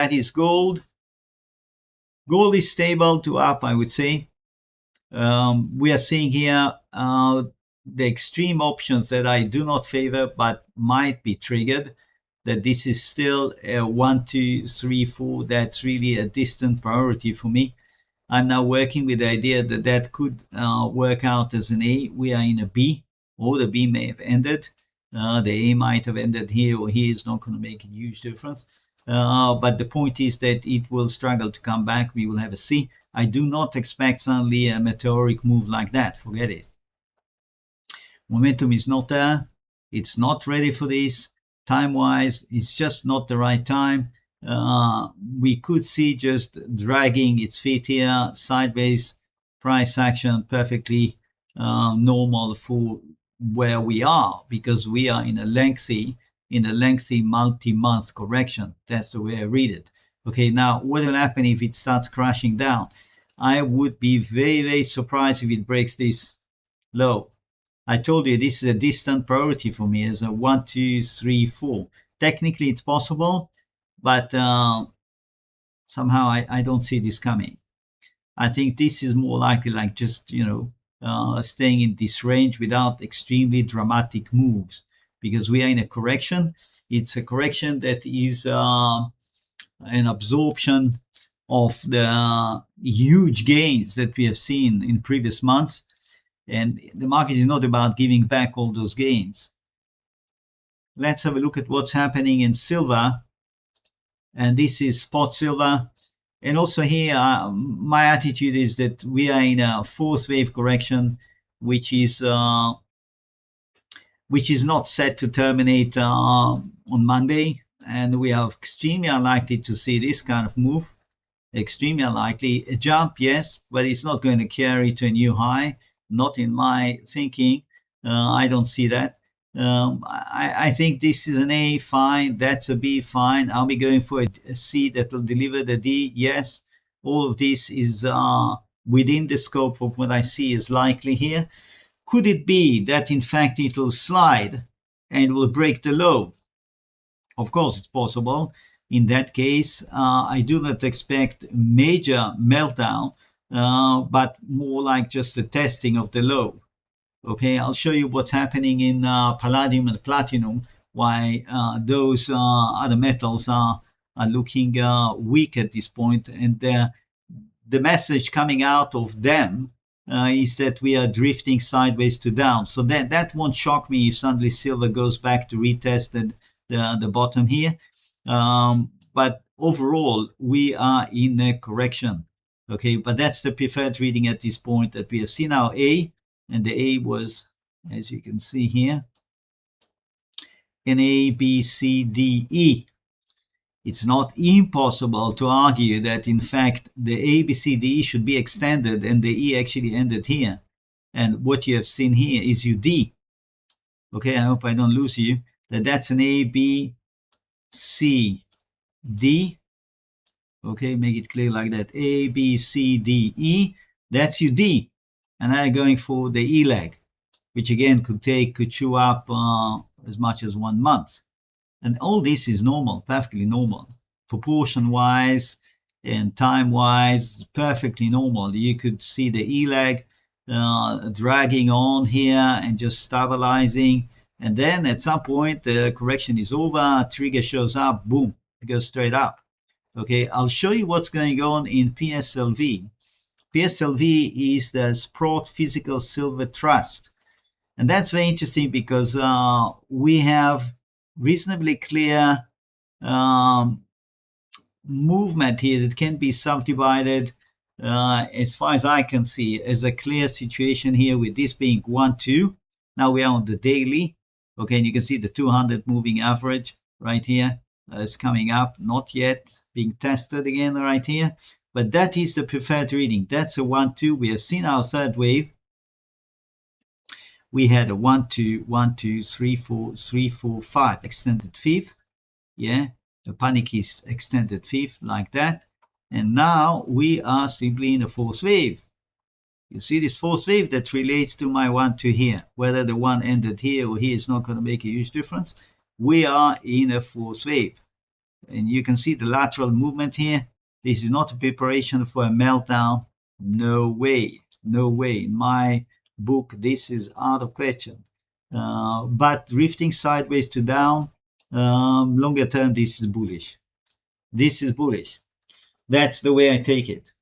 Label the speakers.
Speaker 1: That is gold. Gold is stable to up, I would say. We are seeing here the extreme options that I do not favor but might be triggered. That this is still a 1, 2, 3, 4. That's really a distant priority for me. I'm now working with the idea that that could work out as an A. We are in a B, or the B may have ended. The A might have ended here or here. It's not going to make a huge difference. But the point is that it will struggle to come back. We will have a C. I do not expect suddenly a meteoric move like that. Forget it. Momentum is not there. It's not ready for this. Time-wise, it's just not the right time. We could see just dragging its feet here, sideways price action, perfectly normal for where we are, because we are in a lengthy multi-month correction. That's the way I read it. Okay, now what will happen if it starts crashing down? I would be very, very surprised if it breaks this low. I told you this is a distant priority for me as a 1, 2, 3, 4. Technically it's possible, but somehow I don't see this coming. I think this is more likely like just, staying in this range without extremely dramatic moves, because we are in a correction. It's a correction that is an absorption of the huge gains that we have seen in previous months. And the market is not about giving back all those gains. Let's have a look at what's happening in silver. And this is spot silver. And also here, my attitude is that we are in a fourth wave correction, which is not set to terminate on Monday. And we are extremely unlikely to see this kind of move. Extremely unlikely. A jump, yes, but it's not going to carry to a new high. Not in my thinking. I don't see that. I think this is an A, fine. That's a B, fine. Are we going for a C that will deliver the D? Yes. All of this is within the scope of what I see is likely here. Could it be that in fact it will slide and will break the low? Of course, it's possible. In that case, I do not expect major meltdown. But more like just a testing of the low. Okay, I'll show you what's happening in palladium and platinum, why those other metals are looking weak at this point. And the message coming out of them is that we are drifting sideways to down. So that won't shock me if suddenly silver goes back to retest the bottom here. But overall, we are in a correction. Okay, but that's the preferred reading at this point, that we have seen our A, and the A was, as you can see here, an A, B, C, D, E. It's not impossible to argue that in fact the A, B, C, D, E should be extended and the E actually ended here. And what you have seen here is your D. Okay, I hope I don't lose you. That's an A, B, C, D. Okay, make it clear like that. A, B, C, D, E. That's your D. And I'm going for the E leg, which again could chew up as much as 1 month. And all this is normal, perfectly normal. Proportion-wise and time-wise, perfectly normal. You could see the E leg dragging on here and just stabilizing. And then at some point, the correction is over, trigger shows up, boom, it goes straight up. Okay, I'll show you what's going on in PSLV. PSLV is the Sprott Physical Silver Trust. And that's very interesting because we have reasonably clear movement here that can be subdivided as far as I can see as a clear situation here, with this being 1, 2. Now we are on the daily. Okay, and you can see the 200 moving average right here is coming up, not yet being tested again right here, but that is the preferred reading. That's a 1, 2. We have seen our third wave. We had a 1, 2, 1, 2, 3, 4, 3, 4, 5 extended fifth. Yeah, the panic is extended fifth like that. And now we are simply in a fourth wave. You see this fourth wave that relates to my 1, 2 here. Whether the one ended here or here is not going to make a huge difference. We are in a fourth wave. And you can see the lateral movement here. This is not a preparation for a meltdown. No way. No way. In my book, this is out of question. But drifting sideways to down, longer term, this is bullish. This is bullish. That's the way I take it.